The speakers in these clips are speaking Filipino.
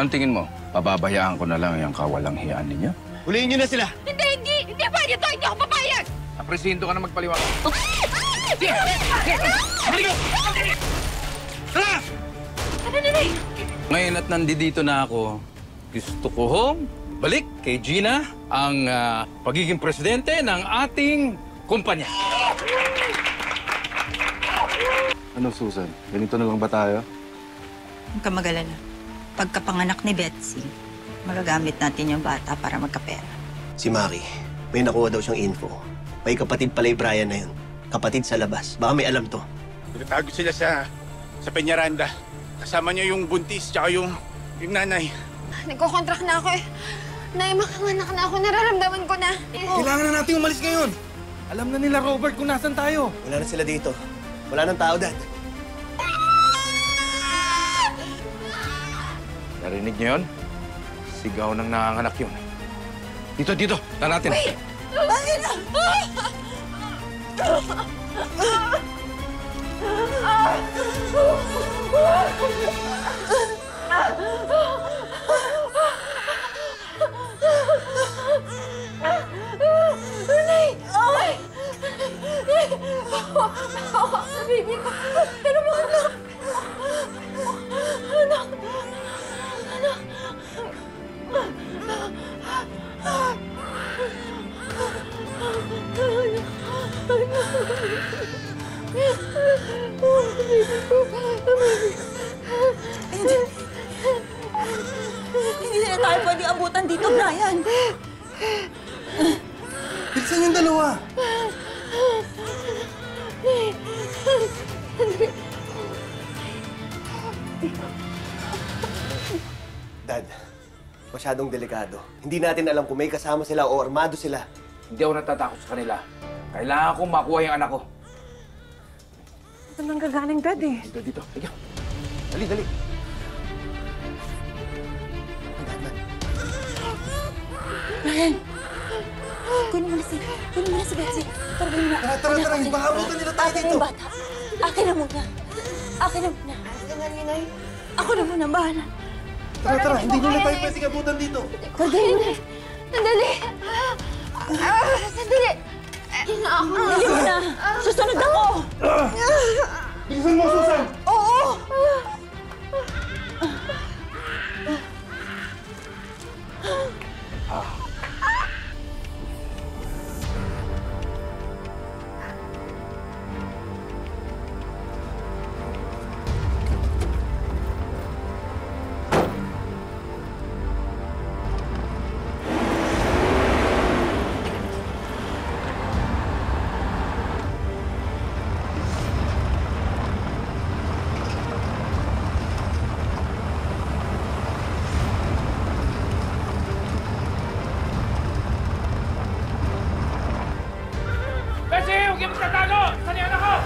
Anong tingin mo? Pababayaan ko na lang yung kawalang hiyaan ninyo? Huliin niyo na sila! Hindi pwede to! Hindi ako papayag! Presinto ka na magpaliwanag. Ngayon at nandito na ako, gusto ko hong balik kay Gina ang pagiging presidente ng ating kumpanya. Ano, Susan? Ganito na lang ba tayo? Huwag ka mag-alala. Pagkapanganak ni Betsy, magagamit natin yung bata para magkapera. Si Maki, may nakuha daw siyang info. May kapatid pala yung Brian na yun. Kapatid sa labas. Baka may alam to. Nagtago sila sa Peñaranda. Kasama niya yung buntis tsaka yung nanay. Nagko-contract na ako eh. Nay, makanganak na ako. Nararamdaman ko na. Kailangan na natin umalis ngayon. Alam na nila, Robert, kung nasan tayo. Wala na sila dito. Wala nang tao, Dad. Narinig niyo yun? Sigaw ng nanganganak yun. Dito! Tara natin! Wait! Bakit na? Nay! Nay! Bawa sa baby ko. Pero bakit na? Anak! Hindi na tayo pwede abutan dito, Brian. Bilisan yung dalawa. Dad, masyadong delikado. Hindi natin alam kung may kasama sila o armado sila. Hindi ako natatakot sa kanila. Kailangan kong makuha yung anak ko. Ito nang gagaling, Dad eh. Dito. Dali. Brian! Kunin mo na si Betsy. Tara, baka abutan nila tayo Akin dito. yung bata. Akin na muna. Ako na muna, bahala. Tara, hindi nila tayo pwedeng abutan dito. Sandali! Sandali! Dali mo na. Susunod ako. Bilisan mo, Susan! Oo! Betsy! Huwag yung magtatago! Saan yung anak ko?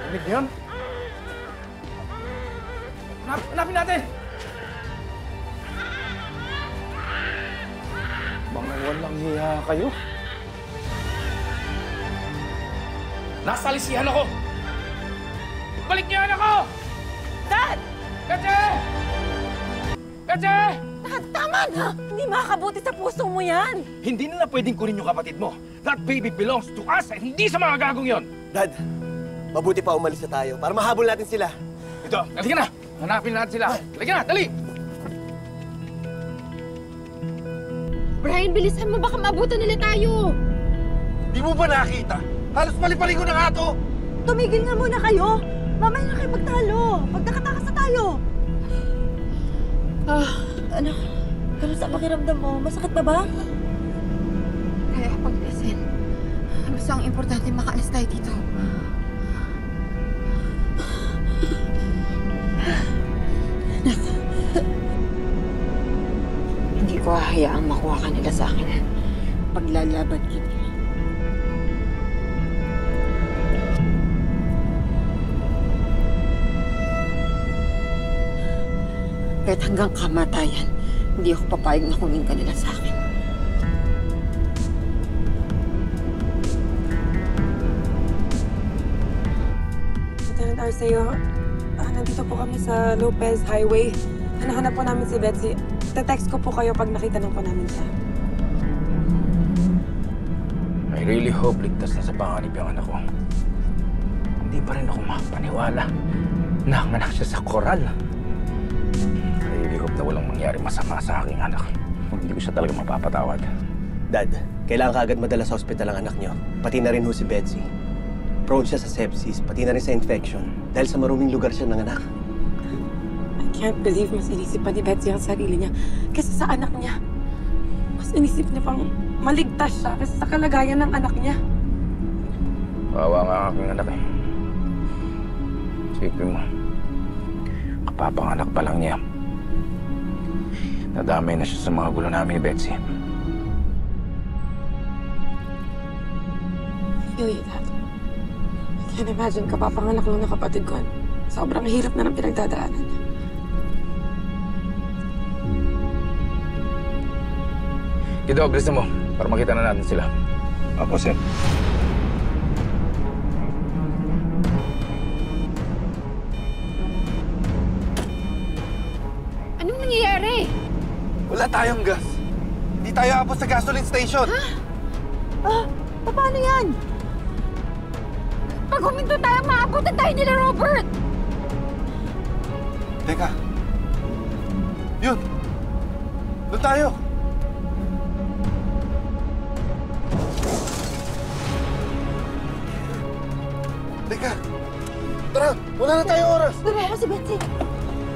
Narinig niyo yun? Hanapin natin! Mga walang hiya kayo. Nasa lisihan ako! Balik niyo yung anak ko! Dad! Betsy! Betsy! Dad, tama na! Hindi makakabuti sa puso mo yan! Hindi nila pwedeng kunin yung kapatid mo. That baby belongs to us at hindi sa mga gagong yon. Dad, mabuti pa umalis na tayo para mahabol natin sila. Ito, halika na. Hanapin natin sila. Halika na, dali! Brian, bilisan mo. Baka maabutan nila tayo. Di mo ba nakita? Halos pali-paligo na nga to. Tumigil nga muna kayo. Mamaya na kayo magtalo. Pag nakatakas na tayo. Ano sa pakiramdam mo? Masakit pa ba? Kaya pag-listen. Basta ang importante, makaalis tayo dito. Hindi ko hahayaang makuha ka nila sa akin. Paglalaban kita. Kahit hanggang kamatayan, hindi ako papayag na kunin ka nila sa akin. Ito na tayo sa'yo. nandito po kami sa Lopez Highway. Hinahanap po namin si Betsy. Te-text ko po kayo pag nakita lang po namin siya. I really hope ligtas na sa panganib yung anak ko. Hindi pa rin ako makapaniwala na anak siya sa koral. I really hope na walang mangyari masama sa aking anak. Hindi ko siya talaga mapapatawad. Dad, kailangan ka agad madala sa ospital ang anak niyo. Pati na rin ho si Betsy. Prone siya sa sepsis, pati na rin sa infection. Dahil sa maruming lugar siya nanganak. I can't believe mas inisip pa ni Betsy ang sarili niya kaysa sa anak niya. Mas inisip niya pang maligtas siya kaysa sa kalagayan ng anak niya. Kawawa nga ang aking anak eh. Isipin mo, kapapanganak pa lang niya. Nadamay na siya sa mga gulo namin ni Betsy. I feel you, Dad. I can't imagine kapapanganak lang na kapatid ko. Sobrang hirap na ng pinagdadaanan niya. Guido, bilisan mo para makita na natin sila. Apo, sir. Anong nangyayari? Wala tayong gas. Hindi tayo abot sa gasoline station. Paano yan? Pag huminto tayo, maabutan tayo nila, Robert! Teka. Yun. Doon tayo. Teka. Tara, wala na tayong oras. Tulungan mo si Betsy!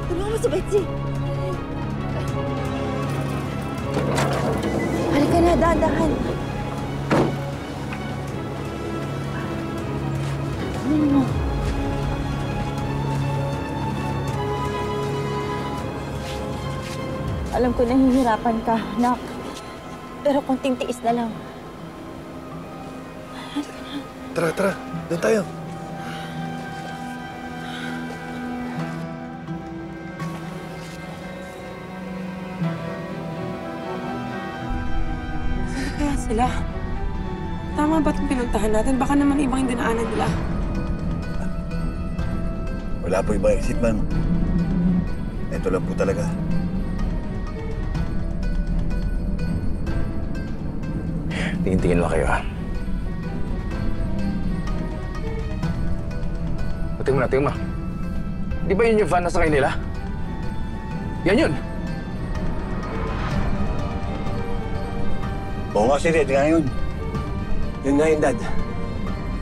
Tulungan mo si Betsy! Halika na, dahan-dahan. Ano mo? Alam ko nahihirapan ka, Nak. Pero konting tiis na lang. Tara, tara. Doon tayo. Kaya sila. Tama ba't yung pinuntahan natin? Baka naman ibang yung dinaanan nila. Wala po ibang exit, ma'am. Ito lang po talaga. Tingin-tingin lang kayo, ha? Tingnan mo na, tingnan mo. Di ba yun yung van na sakay nila? Yan yun! Oo nga, sir. Ito nga yun. Yun nga yun, Dad.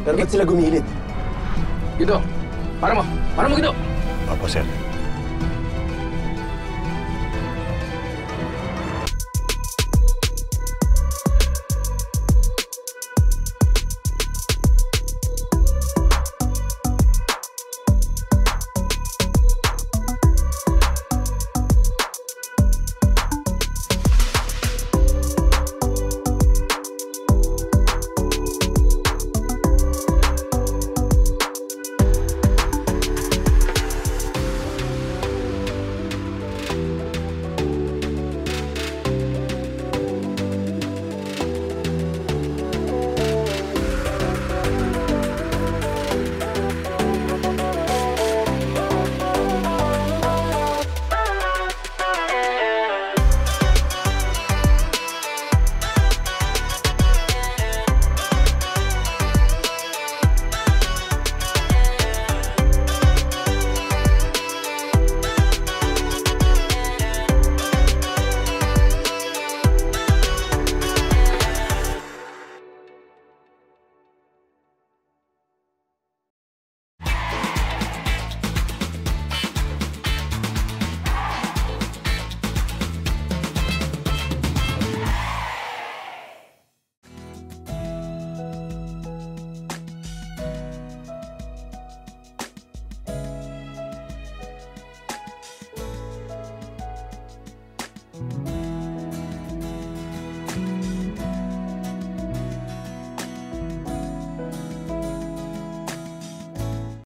Pero ba't sila gumilid? Guido, para mo! Para mo, Guido! Apo, sir.